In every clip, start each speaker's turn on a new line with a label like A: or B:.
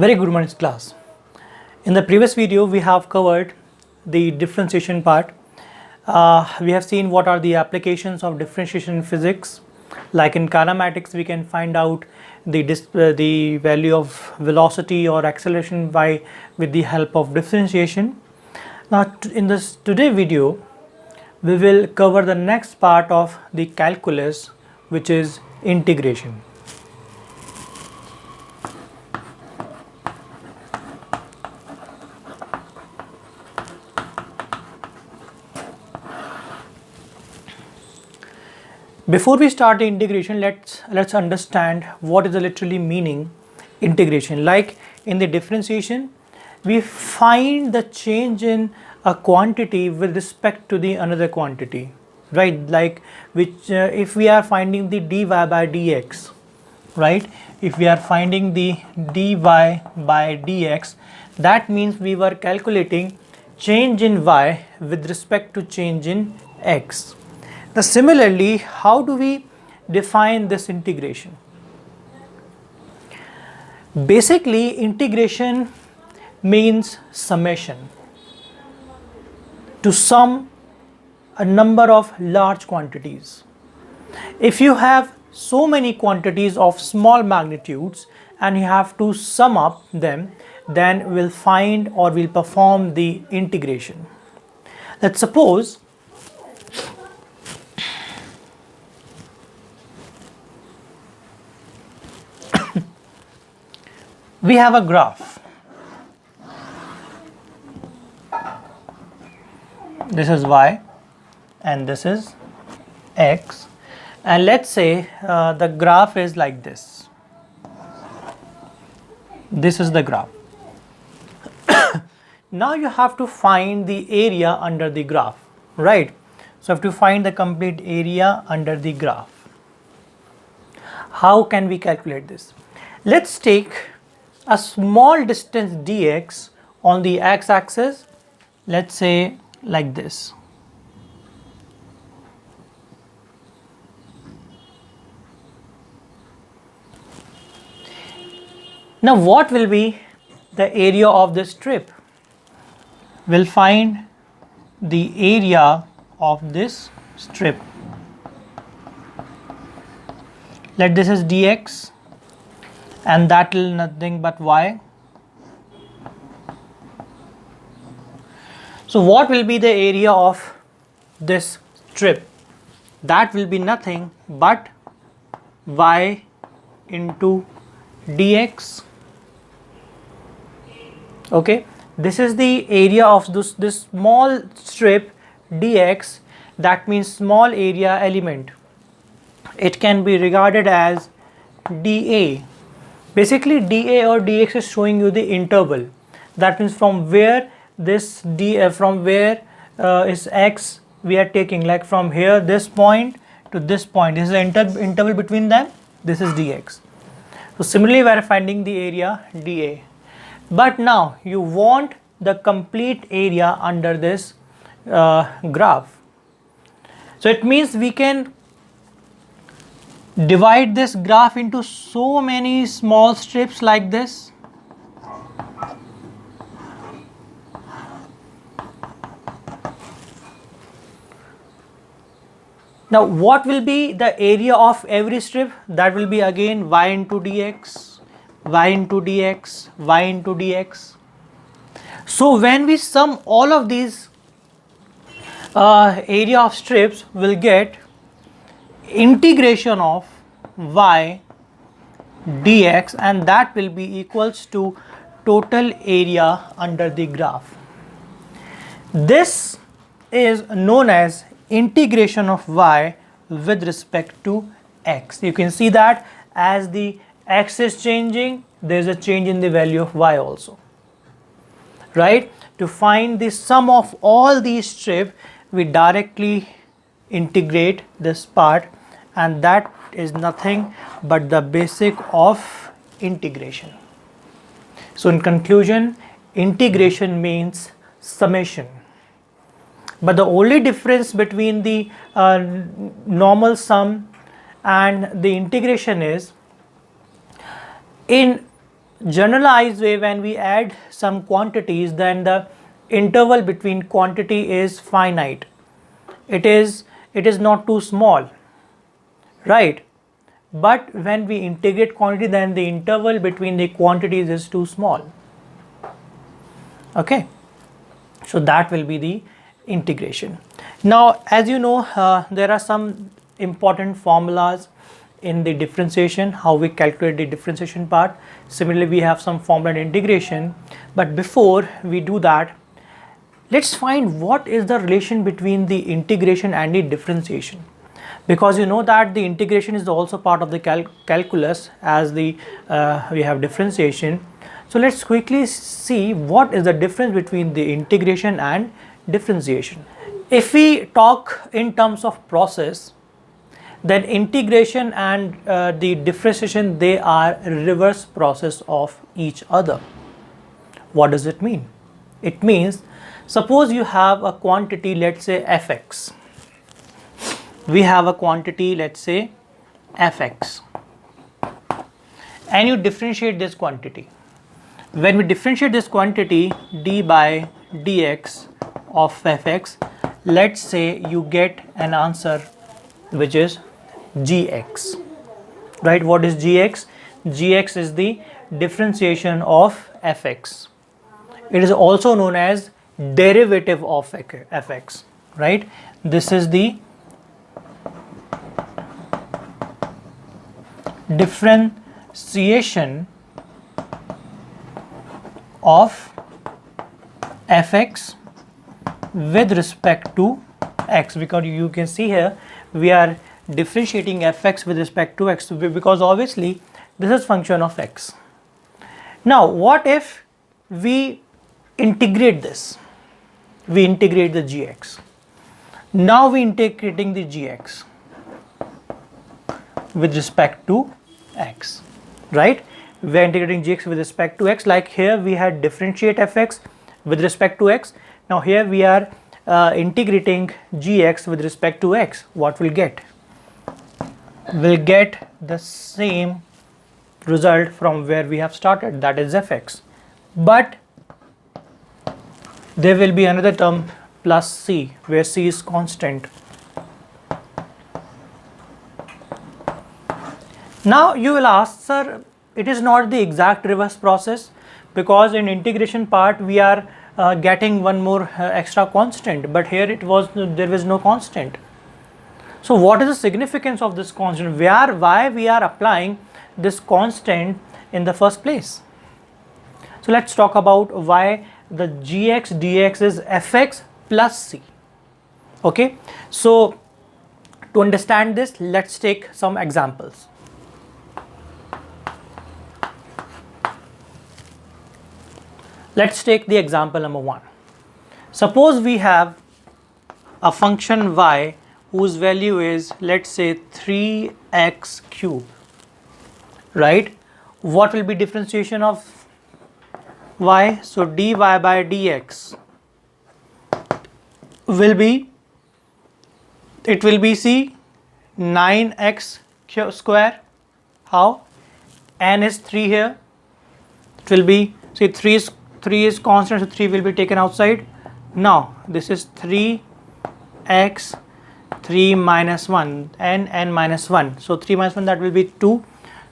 A: Very good morning class. In the previous video we have covered the differentiation part. We have seen what are the applications of differentiation in physics. Like in kinematics we can find out the value of velocity or acceleration with the help of differentiation. Now in this today video we will cover the next part of the calculus, which is integration. Before we start the integration, let's understand what is the literally meaning integration. Like in the differentiation, we find the change in a quantity with respect to the another quantity, right? Like if we are finding the dy by dx, right? If we are finding the dy by dx, that means we were calculating change in y with respect to change in x. Now similarly, how do we define this integration? Basically, integration means summation, to sum a number of large quantities. If you have so many quantities of small magnitudes and you have to sum up them, then we'll find or we'll perform the integration. Let's suppose we have a graph. This is y and this is x, and let's say the graph is like this. This is the graph. Now you have to find the area under the graph, right? So you have to find the complete area under the graph. How can we calculate this? Let's take a small distance dx on the x-axis, let's say like this. Now what will be the area of this strip? We'll find the area of this strip. Let this is dx and that will nothing but y. So what will be the area of this strip? That will be nothing but y into dx. Okay, this is the area of this small strip dx. That means small area element. It can be regarded as dA. Basically dA or dx is showing you the interval. That means from where this from where is x we are taking, like from here this point to this point. This is the interval between them. This is dx. So similarly we are finding the area dA. But now you want the complete area under this graph. So it means we can divide this graph into so many small strips like this. Now what will be the area of every strip? That will be again y into dx, y into dx, y into dx. So when we sum all of these area of strips, we'll get integration of y dx, and that will be equals to total area under the graph. This is known as integration of y with respect to x. You can see that as the x is changing, there is a change in the value of y also, right? To find the sum of all these strips, we directly integrate this part, and that is nothing but the basic of integration. So in conclusion, integration means summation. But the only difference between the normal sum and the integration is, in generalized way, when we add some quantities, then the interval between quantity is finite. It is not too small, right? But when we integrate quantity, then the interval between the quantities is too small. Okay, so that will be the integration. Now, as you know, there are some important formulas in the differentiation, how we calculate the differentiation part. Similarly, we have some formula in integration, but before we do that, let's find what is the relation between the integration and the differentiation, because you know that the integration is also part of the calculus as the we have differentiation. So let's quickly see what is the difference between the integration and differentiation. If we talk in terms of process, then integration and the differentiation, they are reverse process of each other. What does it mean? It means, suppose you have a quantity, let's say fx. We have a quantity, let's say fx, and you differentiate this quantity. When we differentiate this quantity, d by dx of fx, let's say you get an answer which is gx, right? What is gx? Gx is the differentiation of fx. It is also known as derivative of fx, right? This is the differentiation of fx with respect to x, because you can see here we are differentiating fx with respect to x, because obviously this is function of x. Now what if we integrate this? We integrate the gx. Now we integrating the gx with respect to x, right? We are integrating gx with respect to x. Like here we had differentiate fx with respect to x. Now here we are integrating gx with respect to x. What we'll get? We'll get the same result from where we have started, that is fx, but there will be another term plus c, where c is constant. Now you will ask, sir, it is not the exact reverse process, because in integration part we are getting one more extra constant, but here there was no constant. So what is the significance of this constant? Why we are applying this constant in the first place? So let's talk about why the gx dx is fx plus c. Okay, so to understand this, let's take some examples. Let's take the example number 1. Suppose we have a function y whose value is, let's say, 3x cube, right? What will be differentiation of y? So dy by dx will be, it will be c 9x square. How? N is 3 here. It will be, see, 3 is constant, so 3 will be taken outside. Now this is 3x 3 minus 1 n minus 1, so 3 minus 1, that will be 2,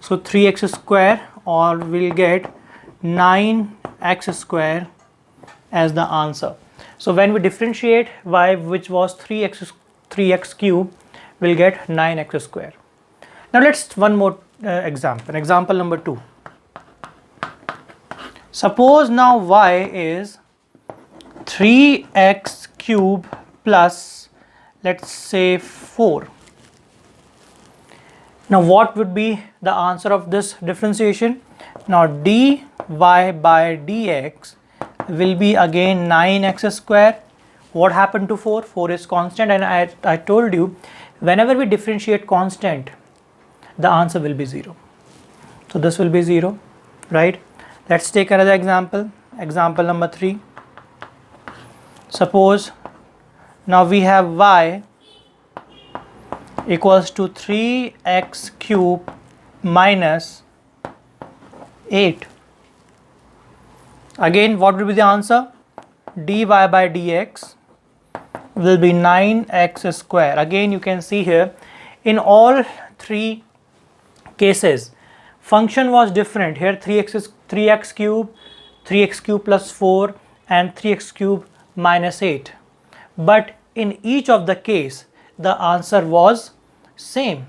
A: so 3x square, or we'll get 9x square as the answer. So when we differentiate y, which was 3x cube, we'll get 9x square. Now let's one more example number 2. Suppose now y is 3x cube plus, let's say, 4. Now what would be the answer of this differentiation? Now dy by dx will be again 9x square. What happened to 4? 4 is constant, and I told you, whenever we differentiate constant, the answer will be 0. So this will be 0, right? Let's take another example, example number 3. Suppose now we have y equals to 3x cube minus 8. Again, what will be the answer? dy by dx will be 9x square. Again, you can see here in all three cases function was different. Here 3x cube, 3x cube plus 4 and 3x cube minus 8, but in each of the case the answer was same,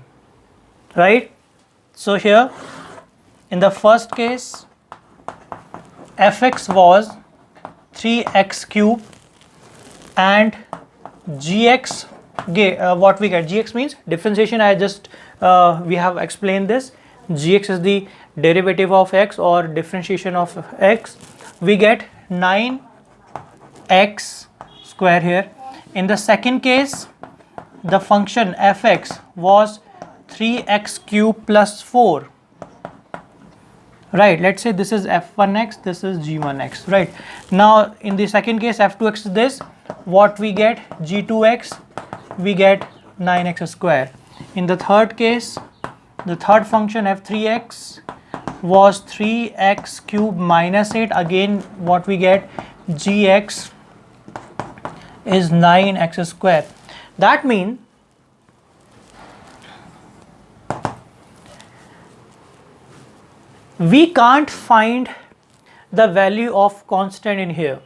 A: right? So here in the first case fx was 3x cube and gx, what we get, gx means differentiation. I just we have explained this. Gx is the derivative of x or differentiation of x. We get 9x square here. In the second case the function fx was 3x cube plus 4, right? Let's say this is f1x, this is g1x, right? Now in the second case f2x is this, what we get, g2x, we get 9x square. In the third case, the third function f3x was 3x cube minus 8, again what we get, gx is 9x square. That means we can't find the value of constant in here.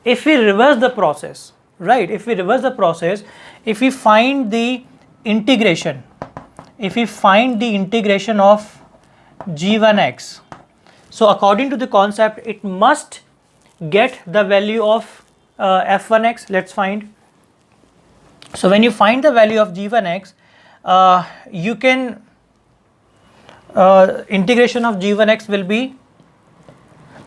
A: If we reverse the process, right, if we reverse the process, if we find the integration, if we find the integration of g1x, so according to the concept it must get the value of f1x. Let's find. So when you find the value of g1x, you can integration of g1x will be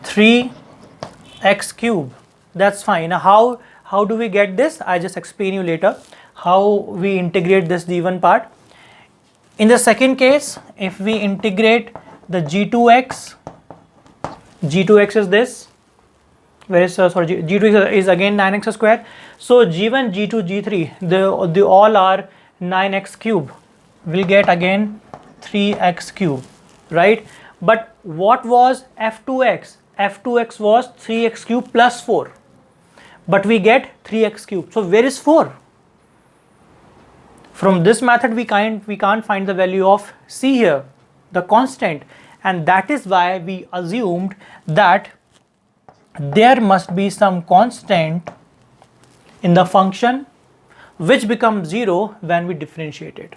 A: 3x cube. That's fine. Now how do we get this? I just explain you later how we integrate this g1 part. In the second case, if we integrate the g2x is this, where is g2 is again 9x square. So g1, g2, g3 they all are 9x cube, will get again 3x cube, right? But what was f2x? F2x was 3x cube plus 4, but we get 3x cube. So where is 4? From this method we can't find the value of c here, the constant, and that is why we assumed that there must be some constant in the function which becomes 0 when we differentiate it,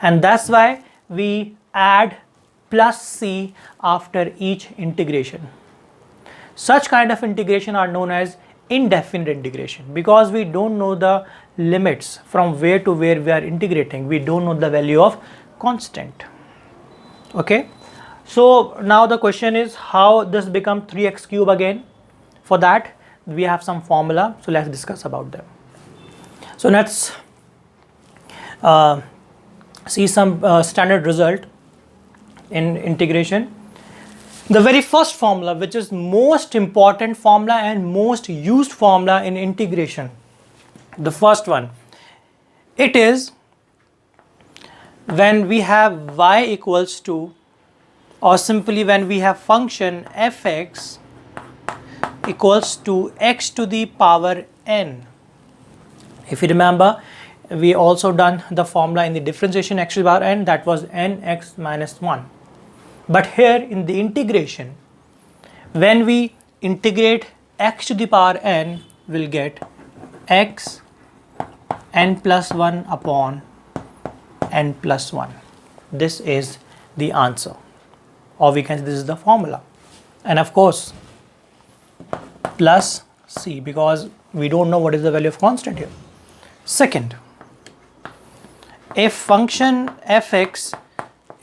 A: and that's why we add plus c after each integration. Such kind of integration are known as indefinite integration, because we don't know the limits from where to where we are integrating. We don't know the value of constant. Okay, so now the question is how this become 3x cube again. For that we have some formula, so let's discuss about them. So let's see some standard result in integration. The very first formula, which is most important formula and most used formula in integration, the first one, it is when we have y equals to, or simply when we have function fx equals to x to the power n. If you remember, we also done the formula in the differentiation x to the power n, that was nx minus 1. But here in the integration, when we integrate x to the power n, we'll get x n plus 1 upon n plus 1. This is the answer, or we can say this is the formula, and of course plus c, because we don't know what is the value of constant here. Second, if function fx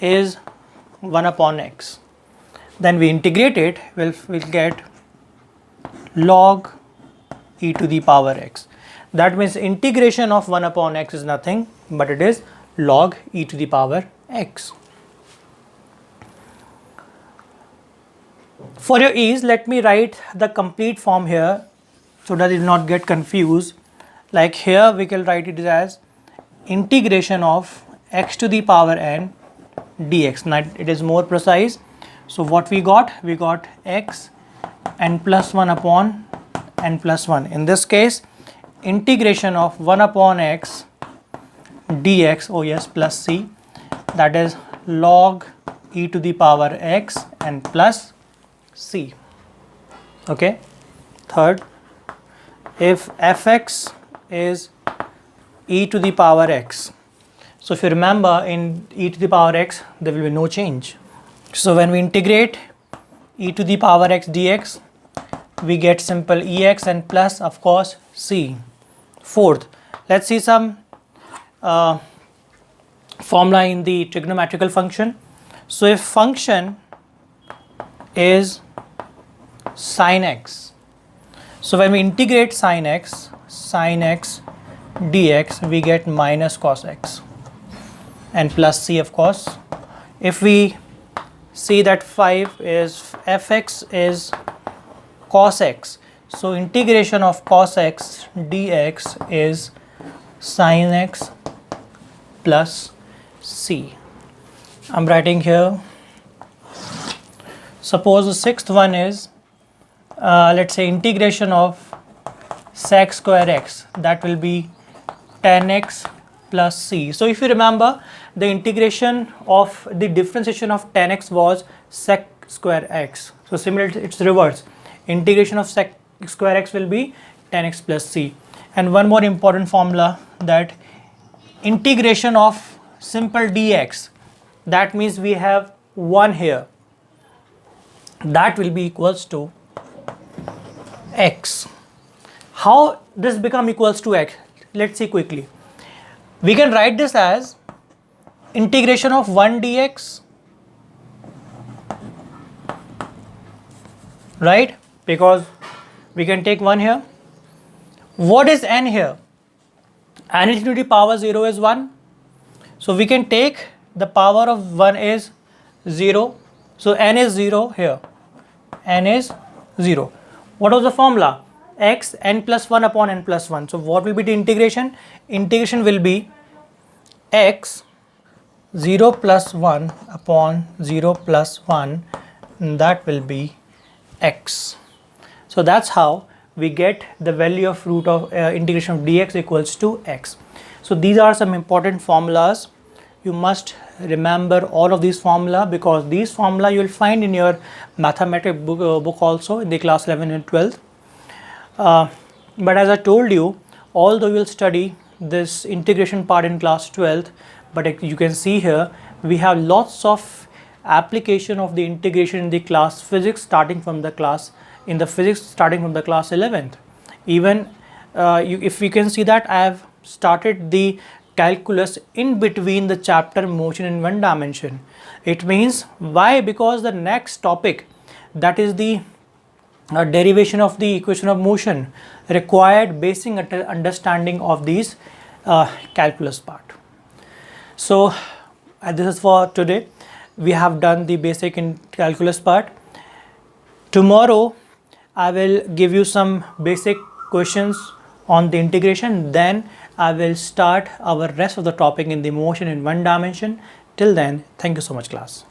A: is 1 upon x, then we integrate it, we'll get log e to the power x. That means integration of 1 upon x is nothing but it is log e to the power x. For your ease, let me write the complete form here so that it will not get confused. Like here we can write it as integration of x to the power n dx. Now it is more precise. So what we got? We got x n plus 1 upon n plus 1. In this case, integration of 1 upon x dx, oh yes, plus c, that is log e to the power x and plus c. Okay. Third, if fx is e to the power x, so if you remember, in e to the power x there will be no change. So when we integrate e to the power x dx, we get simple ex and plus of course c. Fourth, let's see some formula in the trigonometrical function. So if function is sin x, so when we integrate sin x dx, we get minus cos x and plus c of course. If we see that 5 is fx is cos x, so integration of cos x dx is sin x plus c. I'm writing here. Suppose the sixth one is let's say integration of sec square x, that will be tan x plus c. So if you remember, the integration of the differentiation of tan x was sec square x. So similarly it's reverse. Integration of sec square x will be tan x plus c. And one more important formula, that integration of simple dx, that means we have 1 here, that will be equals to x. How this become equals to x? Let's see quickly. We can write this as integration of 1 dx, right? Because we can take 1 here. What is n here? N to the power 0 is 1. So we can take the power of 1 is 0. So n is 0 here. N is 0. What was the formula? X n plus 1 upon n plus 1. So what will be the integration? Integration will be x 0 plus 1 upon 0 plus 1, that will be x. So that's how we get the value of root of integration of dx equals to x. So these are some important formulas. You must remember all of these formula, because these formula you will find in your mathematics book also in the class 11 and 12th. But as I told you, although you will study this integration part in class 12th, but you can see here we have lots of application of the integration in the class physics starting from the class 11th. Even if you can see that I have started the calculus in between the chapter motion in one dimension. It means why? Because the next topic, that is the derivation of the equation of motion, required basic understanding of these calculus part. So this is for today. We have done the basic in calculus part. Tomorrow I will give you some basic questions on the integration, then I will start our rest of the topic in the motion in one dimension. Till then, thank you so much class.